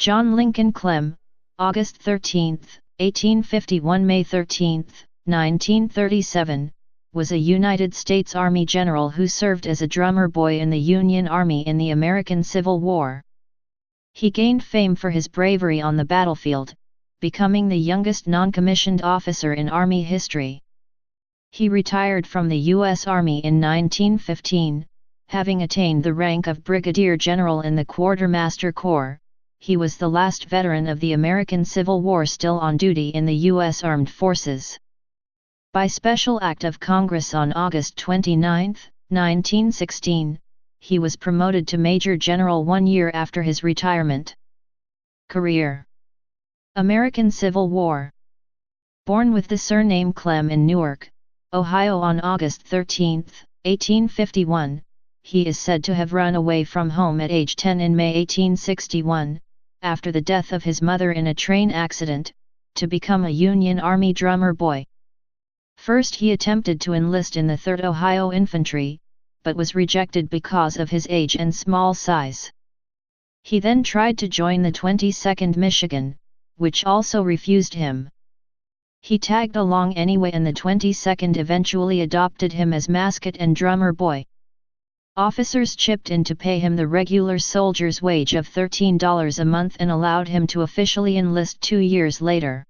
John Lincoln Clem, August 13, 1851 – May 13, 1937, was a United States Army general who served as a drummer boy in the Union Army in the American Civil War. He gained fame for his bravery on the battlefield, becoming the youngest non-commissioned officer in Army history. He retired from the U.S. Army in 1915, having attained the rank of brigadier general in the Quartermaster Corps. He was the last veteran of the American Civil War still on duty in the U.S. Armed Forces. By special act of Congress on August 29, 1916, he was promoted to Major General 1 year after his retirement. Career: American Civil War. Born with the surname Clem in Newark, Ohio on August 13, 1851, he is said to have run away from home at age 10 in May 1861, after the death of his mother in a train accident, to become a Union Army drummer boy. First he attempted to enlist in the 3rd Ohio Infantry, but was rejected because of his age and small size. He then tried to join the 22nd Michigan, which also refused him. He tagged along anyway and the 22nd eventually adopted him as mascot and drummer boy. Officers chipped in to pay him the regular soldier's wage of $13 a month and allowed him to officially enlist 2 years later.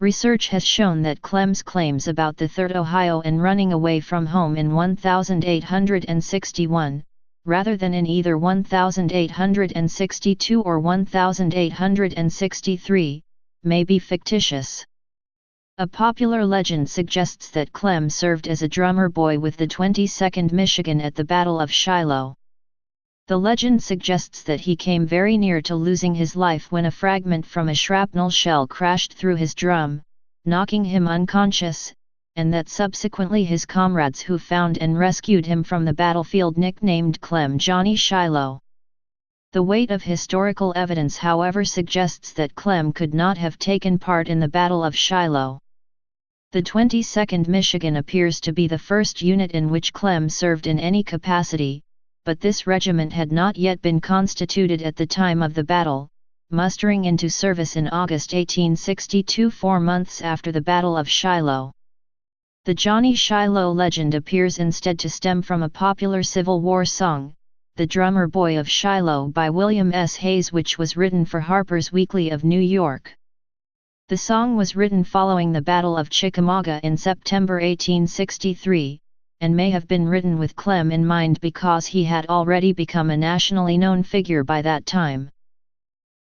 Research has shown that Clem's claims about the 3rd Ohio and running away from home in 1861, rather than in either 1862 or 1863, may be fictitious. A popular legend suggests that Clem served as a drummer boy with the 22nd Michigan at the Battle of Shiloh. The legend suggests that he came very near to losing his life when a fragment from a shrapnel shell crashed through his drum, knocking him unconscious, and that subsequently his comrades who found and rescued him from the battlefield nicknamed Clem Johnny Shiloh. The weight of historical evidence, however, suggests that Clem could not have taken part in the Battle of Shiloh. The 22nd Michigan appears to be the first unit in which Clem served in any capacity, but this regiment had not yet been constituted at the time of the battle, mustering into service in August 1862, 4 months after the Battle of Shiloh. The Johnny Shiloh legend appears instead to stem from a popular Civil War song, The Drummer Boy of Shiloh by William S. Hayes, which was written for Harper's Weekly of New York. The song was written following the Battle of Chickamauga in September 1863, and may have been written with Clem in mind because he had already become a nationally known figure by that time.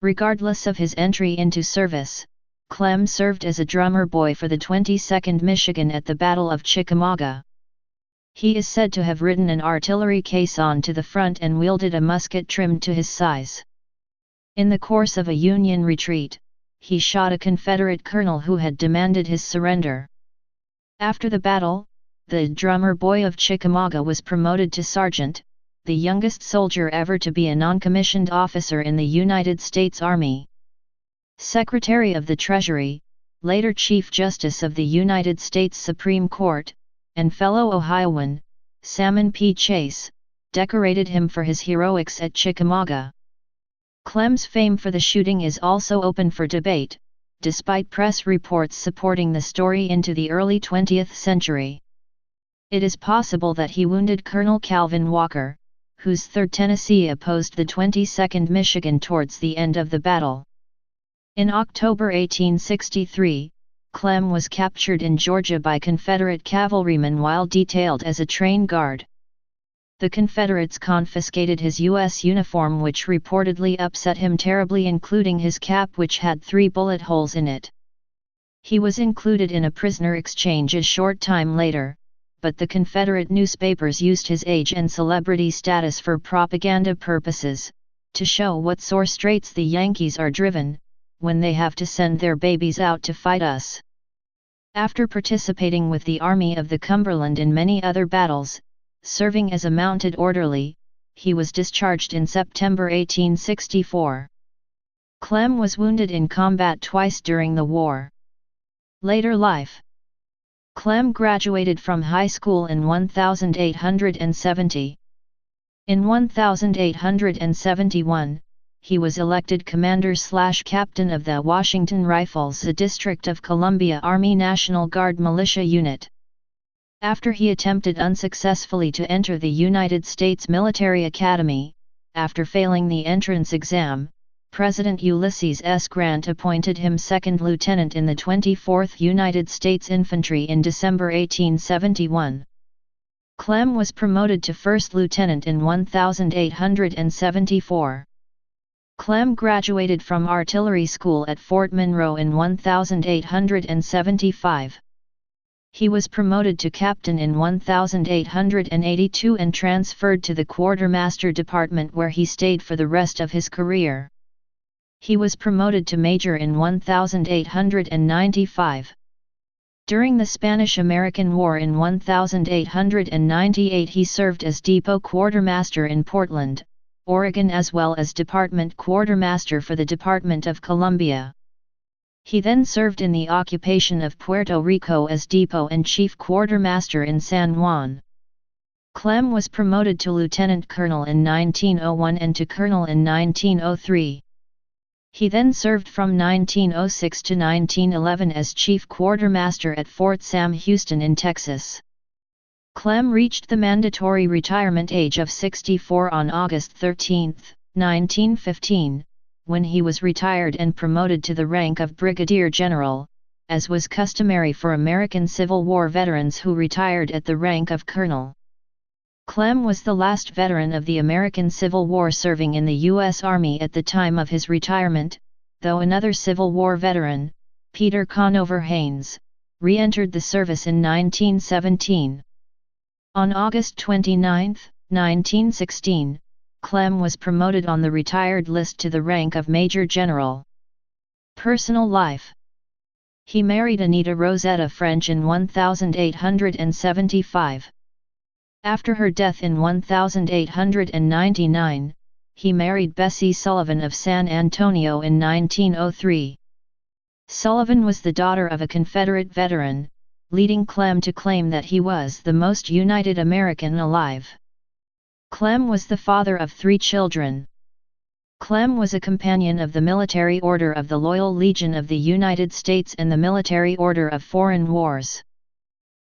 Regardless of his entry into service, Clem served as a drummer boy for the 22nd Michigan at the Battle of Chickamauga. He is said to have ridden an artillery caisson to the front and wielded a musket trimmed to his size. In the course of a Union retreat, he shot a Confederate colonel who had demanded his surrender. After the battle, the drummer boy of Chickamauga was promoted to sergeant, the youngest soldier ever to be a non-commissioned officer in the United States Army. Secretary of the Treasury, later Chief Justice of the United States Supreme Court, and fellow Ohioan, Salmon P. Chase, decorated him for his heroics at Chickamauga. Clem's fame for the shooting is also open for debate, despite press reports supporting the story into the early 20th century. It is possible that he wounded Colonel Calvin Walker, whose 3rd Tennessee opposed the 22nd Michigan towards the end of the battle. In October 1863, Clem was captured in Georgia by Confederate cavalrymen while detailed as a train guard. The Confederates confiscated his U.S. uniform, which reportedly upset him terribly, including his cap, which had 3 bullet holes in it. He was included in a prisoner exchange a short time later, but the Confederate newspapers used his age and celebrity status for propaganda purposes, to show what sore straits the Yankees are driven, when they have to send their babies out to fight us. After participating with the Army of the Cumberland in many other battles, serving as a mounted orderly, he was discharged in September 1864. Clem was wounded in combat twice during the war. Later life. Clem graduated from high school in 1870. In 1871, he was elected commander/captain of the Washington Rifles, a District of Columbia Army National Guard militia unit. After he attempted unsuccessfully to enter the United States Military Academy, after failing the entrance exam, President Ulysses S. Grant appointed him second lieutenant in the 24th United States Infantry in December 1871. Clem was promoted to first lieutenant in 1874. Clem graduated from artillery school at Fort Monroe in 1875. He was promoted to captain in 1882 and transferred to the Quartermaster Department, where he stayed for the rest of his career. He was promoted to major in 1895. During the Spanish-American War in 1898 he served as depot quartermaster in Portland, Oregon, as well as department quartermaster for the Department of Columbia. He then served in the occupation of Puerto Rico as depot and chief quartermaster in San Juan. Clem was promoted to lieutenant colonel in 1901 and to colonel in 1903. He then served from 1906 to 1911 as chief quartermaster at Fort Sam Houston in Texas. Clem reached the mandatory retirement age of 64 on August 13, 1915, when he was retired and promoted to the rank of brigadier general, as was customary for American Civil War veterans who retired at the rank of colonel. Clem was the last veteran of the American Civil War serving in the U.S. Army at the time of his retirement, though another Civil War veteran, Peter Conover Haines, re-entered the service in 1917. On August 29, 1916, Clem was promoted on the retired list to the rank of Major General. Personal life. He married Anita Rosetta French in 1875. After her death in 1899, he married Bessie Sullivan of San Antonio in 1903. Sullivan was the daughter of a Confederate veteran, leading Clem to claim that he was the most united American alive. Clem was the father of 3 children. Clem was a companion of the Military Order of the Loyal Legion of the United States and the Military Order of Foreign Wars.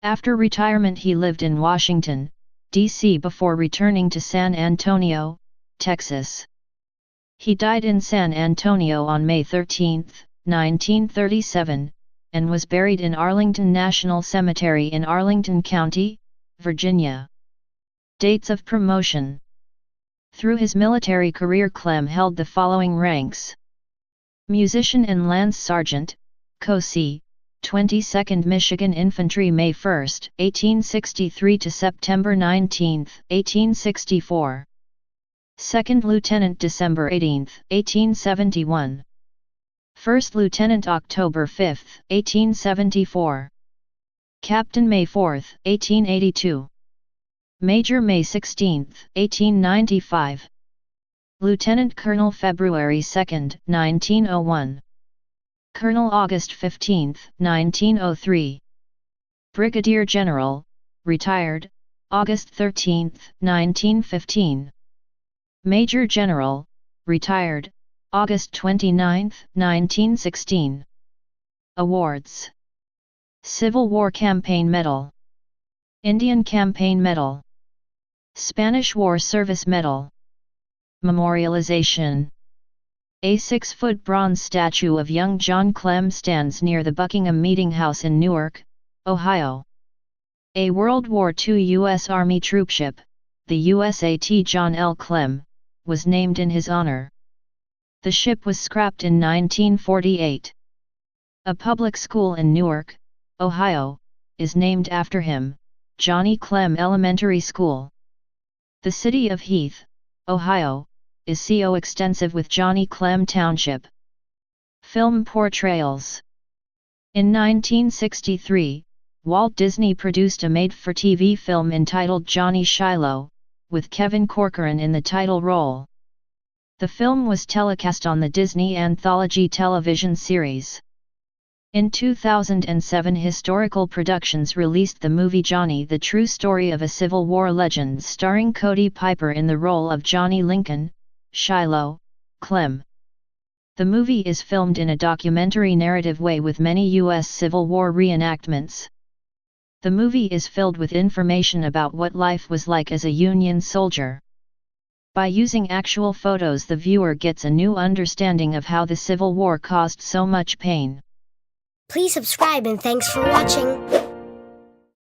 After retirement he lived in Washington, D.C. before returning to San Antonio, Texas. He died in San Antonio on May 13, 1937, and was buried in Arlington National Cemetery in Arlington County, Virginia. Dates of promotion. Through his military career Clem held the following ranks: musician and lance sergeant, Co.C., 22nd Michigan Infantry, May 1, 1863 to September 19, 1864. Second Lieutenant, December 18, 1871. First Lieutenant, October 5, 1874. Captain, May 4, 1882. Major, May 16, 1895. Lieutenant Colonel, February 2, 1901. Colonel, August 15, 1903. Brigadier General, retired, August 13, 1915. Major General, retired, August 29, 1916. Awards. Civil War Campaign Medal, Indian Campaign Medal, Spanish War Service Medal. Memorialization. A 6-foot bronze statue of young John Clem stands near the Buckingham Meeting House in Newark, Ohio. A World War II U.S. Army troopship, the USAT John L. Clem, was named in his honor. The ship was scrapped in 1948. A public school in Newark, Ohio, is named after him, Johnny Clem Elementary School. The city of Heath, Ohio, is coextensive with Johnny Clem Township. Film portrayals. In 1963, Walt Disney produced a made-for-TV film entitled Johnny Shiloh, with Kevin Corcoran in the title role. The film was telecast on the Disney Anthology television series. In 2007, Historical Productions released the movie Johnny, the True Story of a Civil War Legend, starring Cody Piper in the role of Johnny Lincoln, Shiloh, Clem. The movie is filmed in a documentary narrative way with many U.S. Civil War reenactments. The movie is filled with information about what life was like as a Union soldier. By using actual photos, the viewer gets a new understanding of how the Civil War caused so much pain. Please subscribe and thanks for watching.